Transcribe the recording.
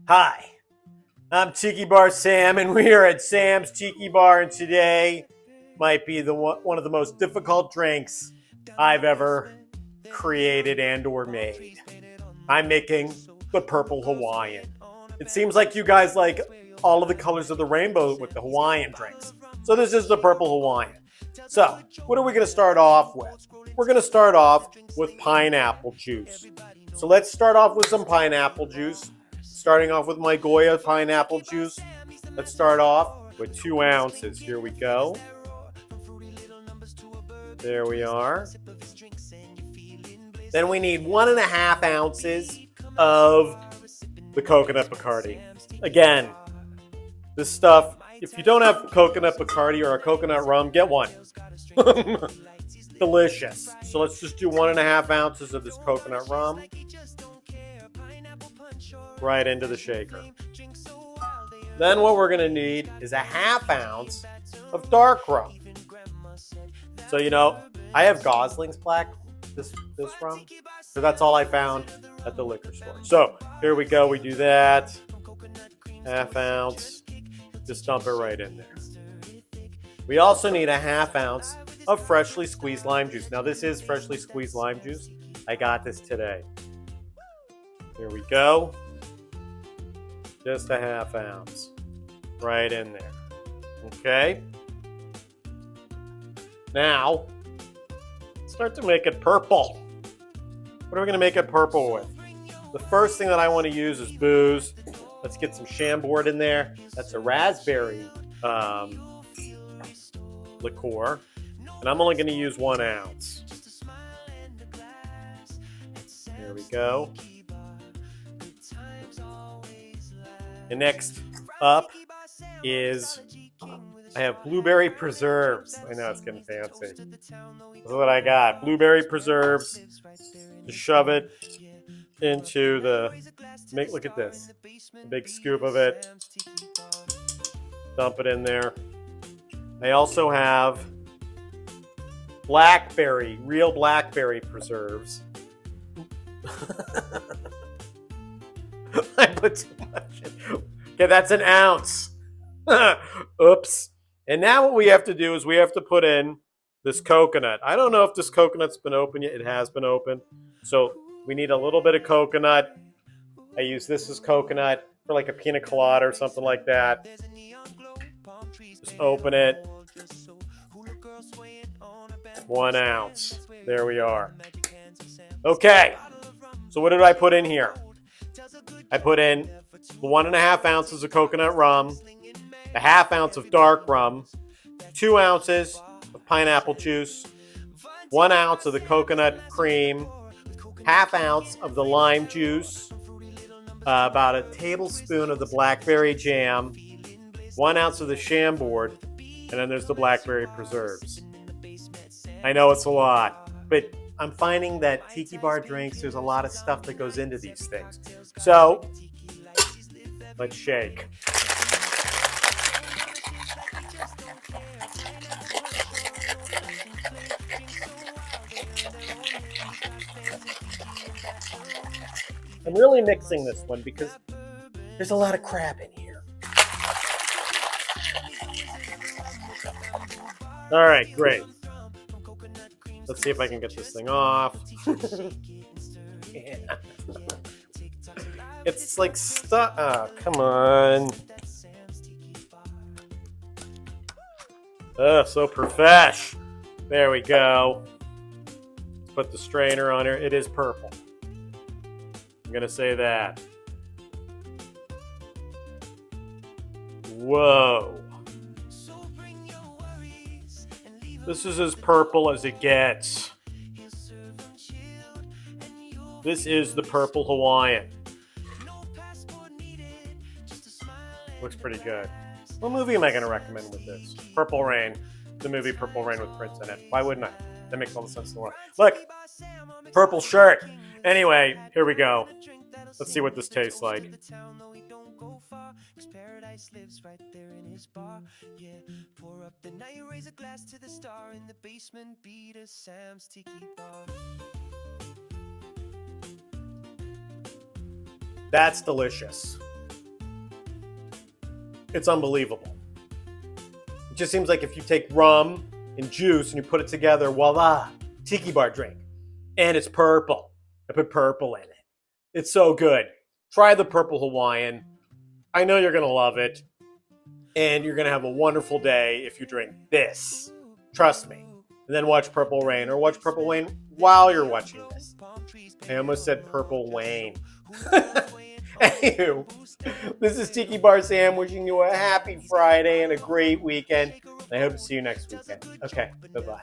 Hi, I'm Tiki Bar Sam, and we are at Sam's Tiki Bar, and today might be one of the most difficult drinks I've ever created and or made. I'm making the Purple Hawaiian. It seems like you guys like all of the colors of the rainbow with the Hawaiian drinks. So this is the Purple Hawaiian. So, what are we going to start off with? We're going to start off with pineapple juice. So let's start off with some pineapple juice. Starting off with my Goya pineapple juice. Let's start off with 2 ounces. Here we go. There we are. Then we need 1.5 ounces of the coconut Bacardi. Again, this stuff, if you don't have coconut Bacardi or a coconut rum, get one. Delicious. So let's just do 1.5 ounces of this coconut rum right into the shaker. Then what we're going to need is 1/2 ounce of dark rum. So, I have Gosling's Black, this rum, so that's all I found at the liquor store. So here we go. We do that. 1/2 ounce. Just dump it right in there. We also need 1/2 ounce of freshly squeezed lime juice. Now this is freshly squeezed lime juice. I got this today. Here we go. Just 1/2 ounce right in there. Okay. Now, start to make it purple. What are we going to make it purple with? The first thing that I want to use is booze. Let's get some Chambord in there. That's a raspberry liqueur. And I'm only going to use 1 ounce. There we go. And next up is I have Blueberry Preserves. I know it's getting fancy. This is what I got. Blueberry Preserves. Just shove it into look at this. A big scoop of it. Dump it in there. I also have real Blackberry Preserves. I put too much in. Okay, that's 1 ounce. Oops. And now what we have to do is we have to put in this coconut. I don't know if this coconut's been open yet. It has been open. So we need a little bit of coconut. I use this as coconut for like a pina colada or something like that. Just open it. 1 ounce. There we are. Okay. So what did I put in here? I put in 1.5 ounces of coconut rum, 1/2 ounce of dark rum, 2 ounces of pineapple juice, 1 ounce of the coconut cream, 1/2 ounce of the lime juice, about a tablespoon of the blackberry jam, 1 ounce of the Chambord, and then there's the Blackberry Preserves. I know it's a lot, but I'm finding that Tiki Bar drinks, there's a lot of stuff that goes into these things. So, let's shake. I'm really mixing this one because there's a lot of crap in here. All right, great. Let's see if I can get this thing off. Yeah. It's like stuck. Oh, come on. Oh, so profesh. There we go. Let's put the strainer on here. It is purple. I'm going to say that. Whoa. This is as purple as it gets. This is the Purple Hawaiian. Looks pretty good. What movie am I going to recommend with this? Purple Rain. The movie Purple Rain with Prince in it. Why wouldn't I? That makes all the sense in the world. Look! Purple shirt. Anyway, here we go. Let's see what this tastes like. Paradise lives right there in his bar. Yeah, pour up the night, raise a glass to the star in the basement, beat a Sam's Tiki Bar. That's delicious. It's unbelievable. It just seems like if you take rum and juice and you put it together, voila, Tiki Bar drink. And it's purple. I put purple in it. It's so good. Try the Purple Hawaiian. I know you're going to love it. And you're going to have a wonderful day if you drink this. Trust me. And then watch Purple Rain, or watch Purple Rain while you're watching this. I almost said Purple Wayne. Anywho, this is Tiki Bar Sam wishing you a happy Friday and a great weekend. I hope to see you next weekend. Okay, bye-bye.